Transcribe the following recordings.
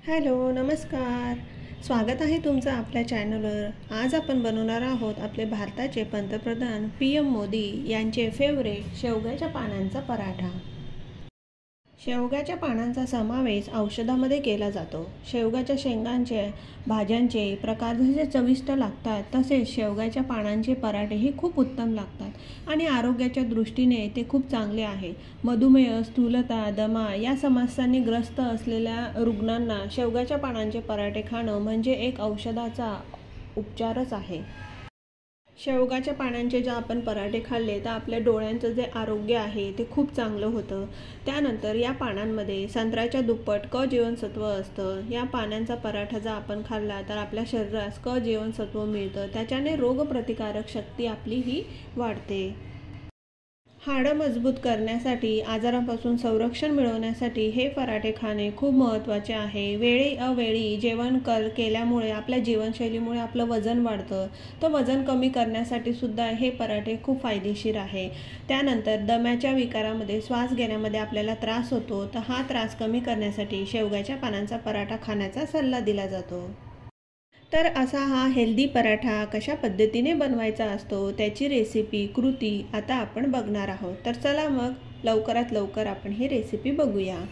Hello, नमस्कार. स्वागत आहे तुमचं आपल्या चॅनलवर. आज आपण बनवणार आहोत आपले भारताचे पंतप्रधान PM मोदी यांचे फेवरेट शेवग्याच्या पानांचा पराठा. शेवग्याच्या पानांचा समावेश औषधामध्ये केला जातो. शेवग्याच्या शेंगांचे भाज्यांचे प्रकार जसे चविष्ट लागतात तसेच शेवग्याच्या पानांचे पराठेही खूप उत्तम लागतात आणि आरोग्याच्या दृष्टीने ते खूप चांगले आहे. मधुमेह, स्थूलता, दमा या समस्यांनी ग्रस्त असलेल्या रुग्णांना शेवग्याच्या पानांचे पराठे खाणं म्हणजे एक औषधाचा उपचारच आहे. शेवगाच्या पानांचे जर आपण पराठे खाल्ले तर आपल्या डोळ्यांचं जे आरोग्य आहे ते खूप चांगलं होतं. त्यानंतर या पानांमध्ये संत्र्याच्या दुप्पट क जीवनसत्व असतं. या पानांचा पराठा जर आपण खाल्ला तर आपल्या शरीरास क जीवनसत्व मिळतं. त्याच्याने रोगप्रतिकारक शक्ती आपली ही वाढते. हाडं मजबूत करण्यासाठी, आजारांपासून संरक्षण मिळवण्यासाठी हे पराठे खाणे खूप महत्त्वाचे आहे. वेळी अवेळी जेवण केल्यामुळे आपल्या जीवनशैलीमुळे आपलं वजन वाढतं. तर वजन कमी करण्यासाठी सुद्धा हे पराठे खूप फायदेशीर आहे. त्यानंतर दम्याच्या विकारामध्ये श्वास घेण्यामध्ये आपल्याला त्रास होतो, तर हा त्रास कमी करण्यासाठी शेवग्याच्या पानांचा पराठा खाण्याचा सल्ला दिला जातो. तर असा हा हेल्दी पराठा कशा पद्धतीने बनवायचा असतो त्याची रेसिपी कृती आता आपण बघणार आहोत. तर चला मग लवकरात लवकर आपण ही रेसिपी बघूया.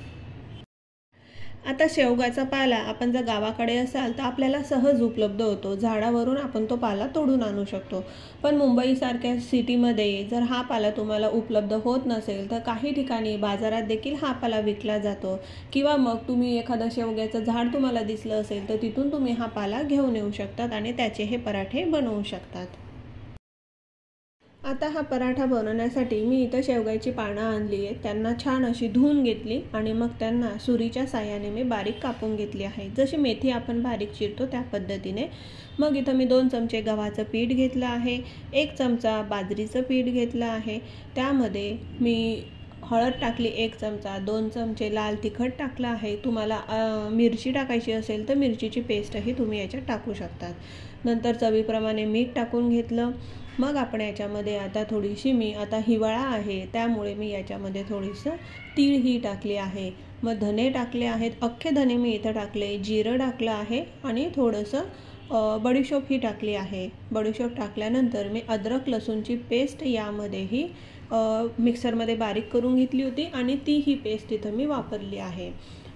आता शेवगाचा पाला आपण जर गावाकडे असाल तर आपल्याला सहज उपलब्ध होतो. झाडावरून आपण तो पाला तोडून आणू शकतो. पण मुंबईसारख्या सिटीमध्ये जर हा पाला तुम्हाला उपलब्ध होत नसेल तर काही ठिकाणी बाजारात देखील हा पाला विकला जातो. किंवा मग तुम्ही एखादं शेवग्याचं झाड तुम्हाला दिसलं असेल तर तिथून तुम्ही हा पाला घेऊन येऊ शकतात आणि त्याचे हे पराठे बनवू शकतात. आता हा पराठा बनवण्यासाठी मी इथं शेवग्याची पानं आणली आहेत. त्यांना छान अशी धुवून घेतली आणि मग त्यांना सुरीच्या साहाय्याने मी बारीक कापून घेतली आहे. जशी मेथी आपण बारीक चिरतो त्या पद्धतीने. मग इथं मी 2 चमचे गव्हाचं पीठ घेतलं आहे, 1 चमचा बाजरीचं पीठ घेतलं आहे. त्यामध्ये मी हळद टाकली 1 चमचा, 2 चमचे लाल तिखट टाकलं आहे. तुम्हाला मिरची टाकायची असेल तर मिरचीची पेस्टही तुम्ही याच्यात टाकू शकतात. नंतर चवीप्रमाणे मीठ टाकून घेतलं. मग आपण याच्यामध्ये आता हिवाळा आहे त्यामुळे मी याच्यामध्ये थोडीसं तीळही टाकली आहे. मग धने टाकले आहेत, अख्खे धने मी इथं टाकले, जिरं टाकलं आहे आणि थोडंसं बडीशोपही टाकली आहे. बडीशोप टाकल्यानंतर मी अद्रक लसूणची पेस्ट यामध्येही मिक्सरमध्ये बारीक करून घेतली होती आणि ती ही पेस्ट इथं मी वापरली आहे.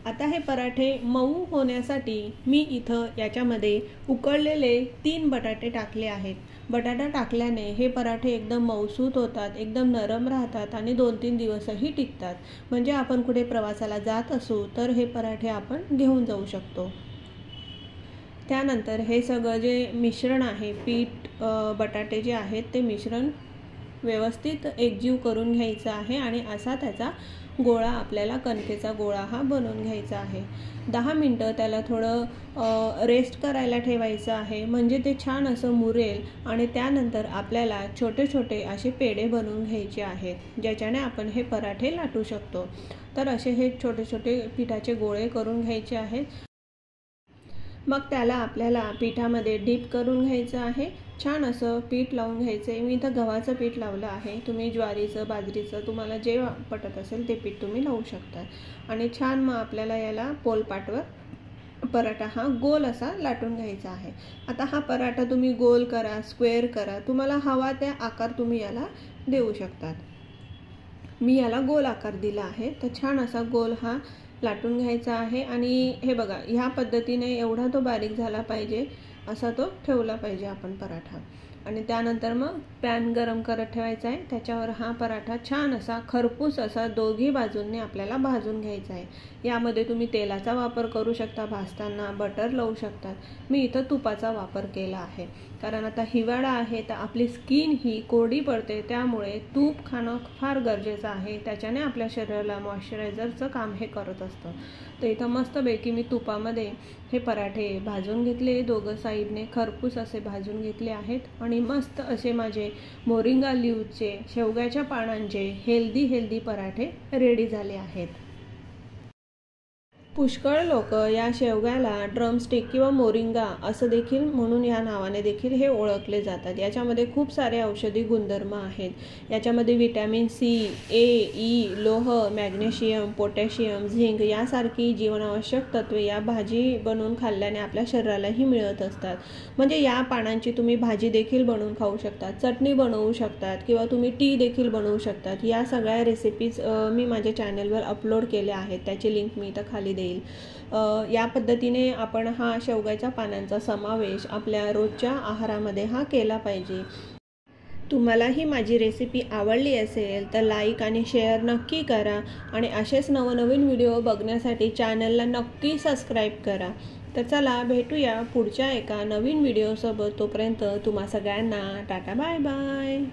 आता हे पराठे मऊ होण्यासाठी मी इथं याच्यामध्ये उकळलेले 3 बटाटे टाकले आहेत. बटाटा टाकल्याने हे पराठे एकदम मऊसूत होतात, एकदम नरम राहतात आणि 2-3 दिवसही टिकतात. म्हणजे आपण कुठे प्रवासाला जात असू तर हे पराठे आपण घेऊन जाऊ शकतो. त्यानंतर हे सगळं जे मिश्रण आहे, पीठ बटाटे जे आहेत ते मिश्रण व्यवस्थित एकजीव करून घ्यायचं आहे आणि असा त्याचा गोळा आपल्याला कणकेचा गोळा हा बनवून घ्यायचा आहे. 10 मिनटं त्याला थोडं रेस्ट करायला ठेवायचं आहे म्हणजे ते छान असं मुरेल आणि त्यानंतर आपल्याला छोटे छोटे असे पेढे बनवून घ्यायचे आहेत ज्याच्याने आपण हे पराठे लाटू शकतो. तर असे हे छोटे छोटे पिठाचे गोळे करून घ्यायचे आहेत. मग त्याला आपल्याला पिठामध्ये डीप करून घ्यायचं आहे. छान असं पीठ लावून घ्यायचं आहे. मी इथं गव्हाचं पीठ लावलं आहे. तुम्ही ज्वारीचं, बाजरीचं तुम्हाला जे पटत असेल ते पीठ तुम्ही लावू शकता. आणि छान मग आपल्याला याला पोलपाटवर पराठा हा गोल असा लाटून घ्यायचा आहे. आता हा पराठा तुम्ही गोल करा, स्क्वेअर करा, तुम्हाला हवा त्या आकार तुम्ही याला देऊ शकतात. मी याला गोल आकार दिला आहे. तर छान असा गोल हा लाटून घ्यायचा आहे आणि हे बघा ह्या पद्धतीने एवढा तो बारीक झाला पाहिजे असा तो ठेवला पाहिजे आपण पराठा. आणि त्यानंतर मग पॅन गरम करत ठेवायचा आहे. त्याच्यावर हा पराठा छान असा खरपूस असा दोघी बाजूंनी आपल्याला भाजून घ्यायचा आहे. यामध्ये तुम्ही तेलाचा वापर करू शकता, भाजताना बटर लावू शकतात. मी इथं तुपाचा वापर केला आहे कारण आता हिवाळा आहे तर आपली स्किन ही कोरडी पडते, त्यामुळे तूप खाणं फार गरजेचं आहे. त्याच्याने आपल्या शरीराला मॉइश्चरायझरचं काम हे करत असतं. तर इथं मस्तपैकी मी तुपामध्ये हे पराठे भाजून घेतले, दोघं साईडने खरपूस असे भाजून घेतले आहेत आणि मस्त असे माझे मोरिंगा लीव्हचे शेवग्याच्या पानांचे हेल्दी पराठे रेडी झाले आहेत. पुष्कळ लोक या शेवग्याला ड्रमस्टिक किंवा मोरिंगा असं देखील म्हणून या नावाने देखील हे ओळखले जातात। याच्यामध्ये खूप सारे औषधी गुणधर्म आहेत। याच्यामध्ये व्हिटॅमिन सी, ए, ई, लोह, मॅग्नेशियम, पोटॅशियम, झिंक यासारखी जीवनावश्यक तत्वे या भाजी बनवून खाल्ल्याने आपल्या शरीरालाही मिळत असतात। म्हणजे या पानांची तुम्ही भाजी देखील बनवून खाऊ शकता, चटणी बनवू शकतात किंवा तुम्ही टी देखील बनवू शकतात। या सगळ्या रेसिपीज मी माझ्या चॅनलवर अपलोड केल्या आहेत, त्याची लिंक मी इथं खाली देईल। या पद्धतीने आपण हा शेवग्याच्या पानांचा समावेश आपल्या रोजच्या आहारामध्ये हा केला पाहिजे। तुम्हाला ही माझी रेसिपी आवडली असेल तर लाईक आणि शेअर नक्की करा आणि असेच नवनवीन व्हिडिओ बघण्यासाठी चॅनलला नक्की सबस्क्राईब करा। तर चला भेटूया पुढच्या एका नवीन व्हिडिओसोबत। तोपर्यंत तुम्हा सगळ्यांना टाटा बाय बाय।